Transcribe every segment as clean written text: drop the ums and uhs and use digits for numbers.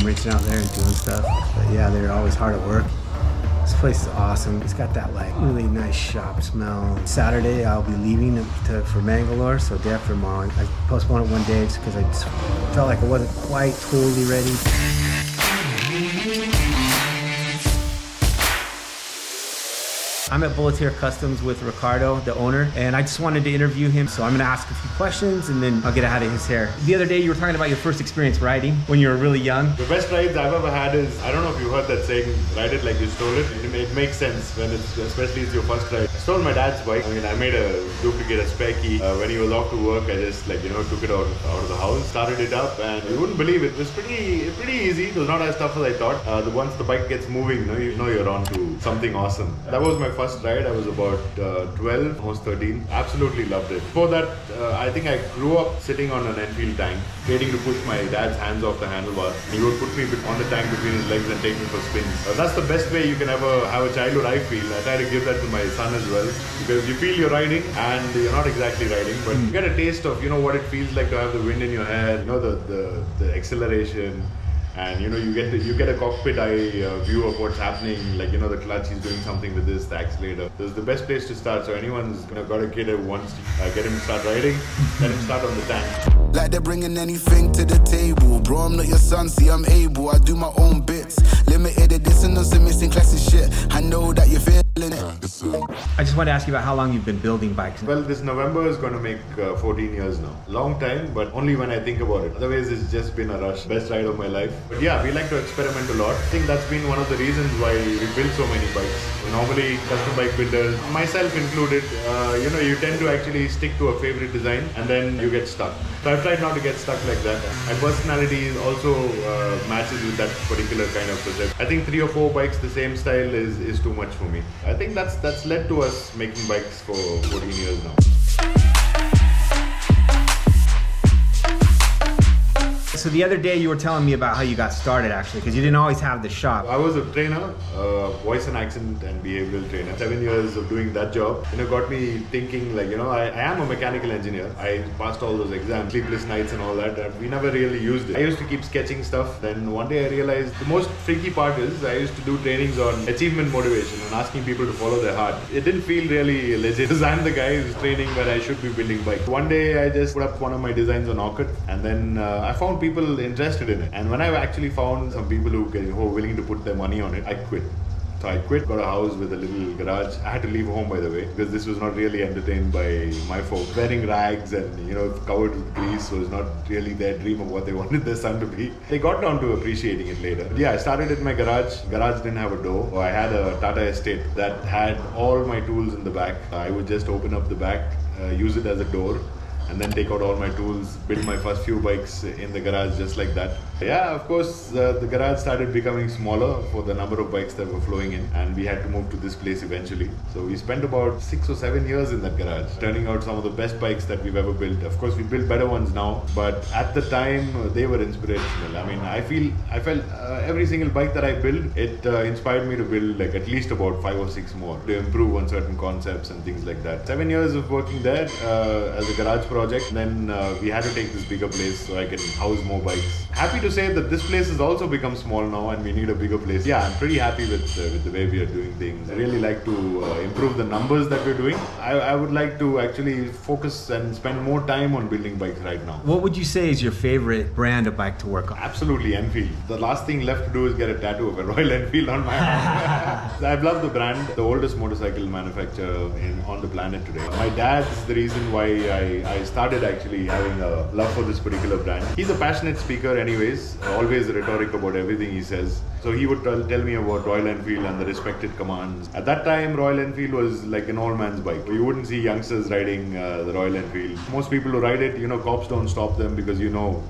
wrenching out there and doing stuff. But yeah, they're always hard at work. This place is awesome. It's got that like really nice shop smell. Saturday I'll be leaving for Bangalore, so day after tomorrow. I postponed it one day just because I just felt like I wasn't quite totally ready. I'm at Bulleteer Customs with Ricardo, the owner, and I just wanted to interview him, so I'm gonna ask a few questions and then I'll get out of his hair. The other day you were talking about your first experience riding when you were really young. The best rides I've ever had is, I don't know if you heard that saying, ride it like you stole it. It makes sense when it's, especially it's your first ride. I stole my dad's bike. I mean, I made a duplicate, a spare key. When he was off to work, I just took it out of the house, started it up, and you wouldn't believe it. It was pretty easy. It was not as tough as I thought. Once the bike gets moving, you know you're on to something awesome. That was my first ride. I was about 12, almost 13. Absolutely loved it. Before that, I think I grew up sitting on an Enfield tank, waiting to push my dad's hands off the handlebars. He would put me on the tank between his legs and take me for spins. That's the best way you can ever have a childhood, I feel. I try to give that to my son as well, because you feel you're riding and you're not exactly riding, but you get a taste of what it feels like to have the wind in your hair, the acceleration. And you get a cockpit eye view of what's happening, like the clutch is doing something with this, the accelerator. This is the best place to start. So anyone's got a kid who wants to get him to start riding, let him start on the tank. Like they're bringing anything to the table. Bro, I'm not your son, see I'm able. I do my own bits. Limited edition, no missing classic shit. I know that you're feeling it. I just wanted to ask you about how long you've been building bikes. Well, this November is going to make 14 years now. Long time, but only when I think about it. Otherwise, it's just been a rush. Best ride of my life. But yeah, we like to experiment a lot. I think that's been one of the reasons why we build so many bikes. Normally, custom bike builders, myself included, you tend to actually stick to a favorite design and then you get stuck. So I've tried not to get stuck like that. My personality also matches with that particular kind of project. I think 3 or 4 bikes the same style is too much for me. I think that's led to us making bikes for 14 years now. So the other day you were telling me about how you got started actually, because you didn't always have the shop. I was a trainer, voice and accent and behavioral trainer. 7 years of doing that job, got me thinking like, I am a mechanical engineer. I passed all those exams, sleepless nights and all that. We never really used it. I used to keep sketching stuff. Then one day I realized the most freaky part is I used to do trainings on achievement motivation and asking people to follow their heart. It didn't feel really legit because I'm the guy who's training where I should be building bikes. One day I just put up one of my designs on Orchid and then I found people interested in it, and when I actually found some people who were willing to put their money on it, I quit. So I quit, got a house with a little garage. I had to leave home, by the way, because this was not really entertained by my folks. Wearing rags and covered with grease was not really their dream of what they wanted their son to be. They got down to appreciating it later. Yeah, I started in my garage. Garage didn't have a door. So I had a Tata Estate that had all my tools in the back. I would just open up the back, use it as a door, and then take out all my tools, build my first few bikes in the garage just like that. Yeah, of course, the garage started becoming smaller for the number of bikes that were flowing in, and we had to move to this place eventually. So we spent about 6 or 7 years in that garage, turning out some of the best bikes that we've ever built. Of course, we build better ones now, but at the time, they were inspirational. I mean, I felt every single bike that I built, it inspired me to build like at least about 5 or 6 more to improve on certain concepts and things like that. 7 years of working there as a garage project, then we had to take this bigger place so I can house more bikes. Happy to say that this place has also become small now and we need a bigger place. Yeah, I'm pretty happy with the way we are doing things. I really like to improve the numbers that we're doing. I would like to actually focus and spend more time on building bikes right now. What would you say is your favorite brand of bike to work on? Absolutely Enfield. The last thing left to do is get a tattoo of a Royal Enfield on my arm. I've loved the brand, the oldest motorcycle manufacturer on the planet today. My dad's the reason why I started actually having a love for this particular brand. He's a passionate speaker anyways, always rhetoric about everything he says. So he would tell me about Royal Enfield and the respected commands. At that time, Royal Enfield was like an old man's bike. You wouldn't see youngsters riding the Royal Enfield. Most people who ride it, cops don't stop them because he's old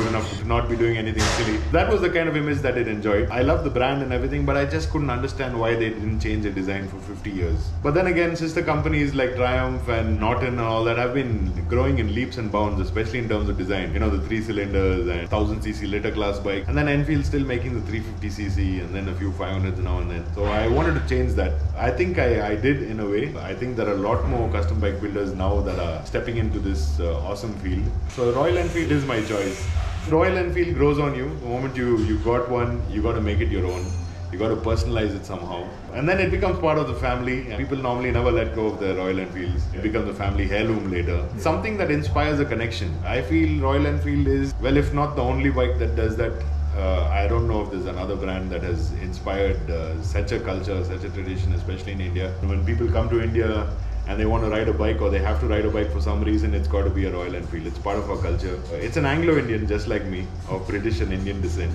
enough to not be doing anything silly. That was the kind of image that it enjoyed. I love the brand and everything, but I just couldn't understand why they didn't change the design for 50 years. But then again, sister companies like Triumph and Norton and all that have been growing in leaps and bounds, especially in terms of design. The 3 cylinders and 1000cc litter class bike, and then Enfield still making the 350cc and then a few 500s now and then. So I wanted to change that. I think I did in a way. I think there are a lot more custom bike builders now that are stepping into this awesome field. So Royal Enfield is my choice. Royal Enfield grows on you. The moment you got one, you got to make it your own. You got to personalize it somehow. And then it becomes part of the family. People normally never let go of their Royal Enfields. It becomes a family heirloom later. Something that inspires a connection. I feel Royal Enfield is, well, if not the only bike that does that, I don't know if there's another brand that has inspired such a culture, such a tradition, especially in India. When people come to India and they want to ride a bike or they have to ride a bike for some reason, it's got to be a Royal Enfield. It's part of our culture. It's an Anglo-Indian just like me, of British and Indian descent.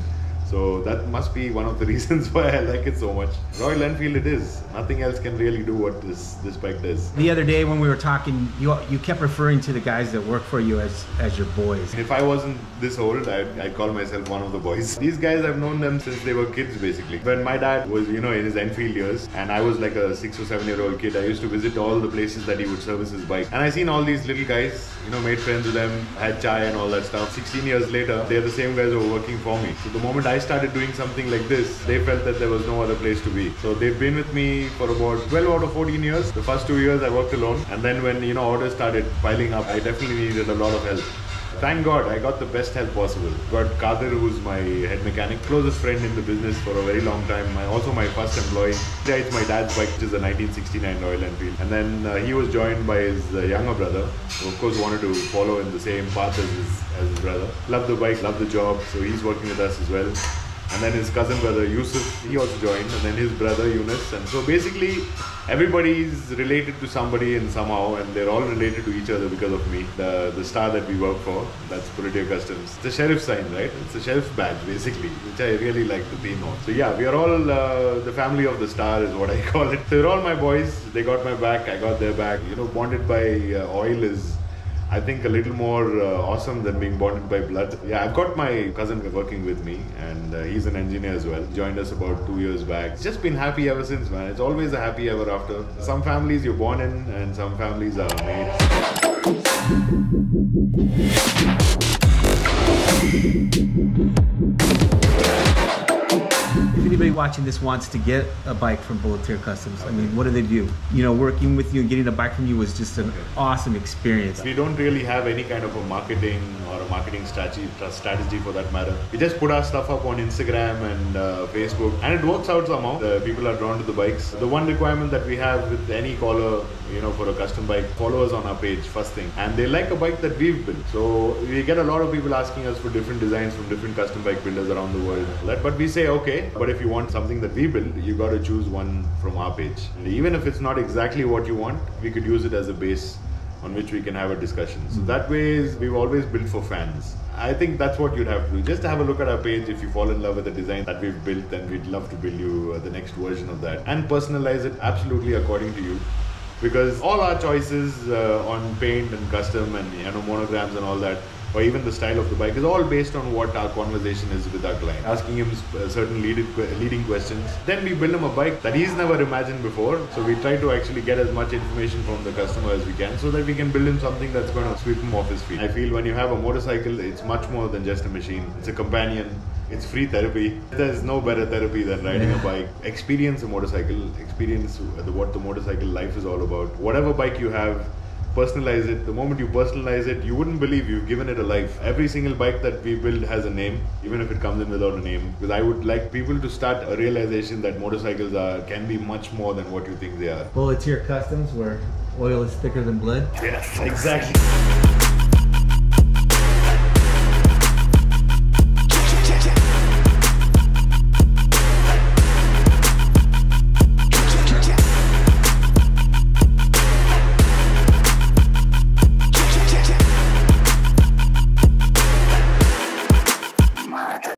So that must be one of the reasons why I like it so much. Royal Enfield it is. Nothing else can really do what this bike does. The other day when we were talking, you kept referring to the guys that work for you as your boys. If I wasn't this old, I'd call myself one of the boys. These guys, I've known them since they were kids basically. When my dad was, in his Enfield years, and I was like a 6 or 7 year old kid, I used to visit all the places that he would service his bike. And I seen all these little guys, made friends with them, had chai and all that stuff. 16 years later, they're the same guys who were working for me. So the moment I started doing something like this, they felt that there was no other place to be. So they've been with me for about 12 out of 14 years. The first 2 years I worked alone, and then when orders started piling up, I definitely needed a lot of help. Thank God I got the best help possible. Got Kadir, who's my head mechanic, closest friend in the business for a very long time. Also my first employee. It's my dad's bike, which is a 1969 Royal Enfield. And then he was joined by his younger brother, who of course wanted to follow in the same path as his brother. Loved the bike, loved the job, so he's working with us as well. And then his cousin brother Yusuf, he also joined, and then his brother Yunus. And so basically everybody's related to somebody in somehow, and they're all related to each other because of me. The star that we work for, that's Bulleteer Customs. It's a sheriff sign, right? It's a sheriff badge basically, which I really like the theme of. So yeah, we are all the family of the star is what I call it. They're all my boys. They got my back, I got their back. Bonded by oil is, I think, a little more awesome than being bonded by blood. Yeah, I've got my cousin working with me, and he's an engineer as well. Joined us about 2 years back. It's just been happy ever since, man. It's always a happy ever after. Some families you're born in, and some families are made. If anybody watching this wants to get a bike from Bulleteer Customs, I mean, what do they do? Working with you and getting a bike from you was just an awesome experience. We don't really have any kind of a marketing or a marketing strategy for that matter. We just put our stuff up on Instagram and Facebook, and it works out somehow. The people are drawn to the bikes. The one requirement that we have with any caller, for a custom bike, follow us on our page first thing, and they like a bike that we've built. So we get a lot of people asking us for different designs from different custom bike builders around the world. But we say, okay, but if you want something that we build, you got to choose one from our page. And even if it's not exactly what you want, we could use it as a base on which we can have a discussion. So that way, we've always built for fans. I think that's what you'd have to do. Just have a look at our page. If you fall in love with the design that we've built, then we'd love to build you the next version of that and personalize it absolutely according to you. Because all our choices on paint and custom and monograms and all that, or even the style of the bike, is all based on what our conversation is with our client. Asking him certain leading questions. Then we build him a bike that he's never imagined before. So we try to actually get as much information from the customer as we can, so that we can build him something that's going to sweep him off his feet. I feel when you have a motorcycle, it's much more than just a machine. It's a companion. It's free therapy. There's no better therapy than riding a bike. Experience a motorcycle. Experience what the motorcycle life is all about. Whatever bike you have, personalize it. The moment you personalize it, you wouldn't believe you've given it a life. Every single bike that we build has a name, even if it comes in without a name. Because I would like people to start a realization that motorcycles can be much more than what you think they are. Bulleteer Customs, where oil is thicker than blood. Yes, exactly.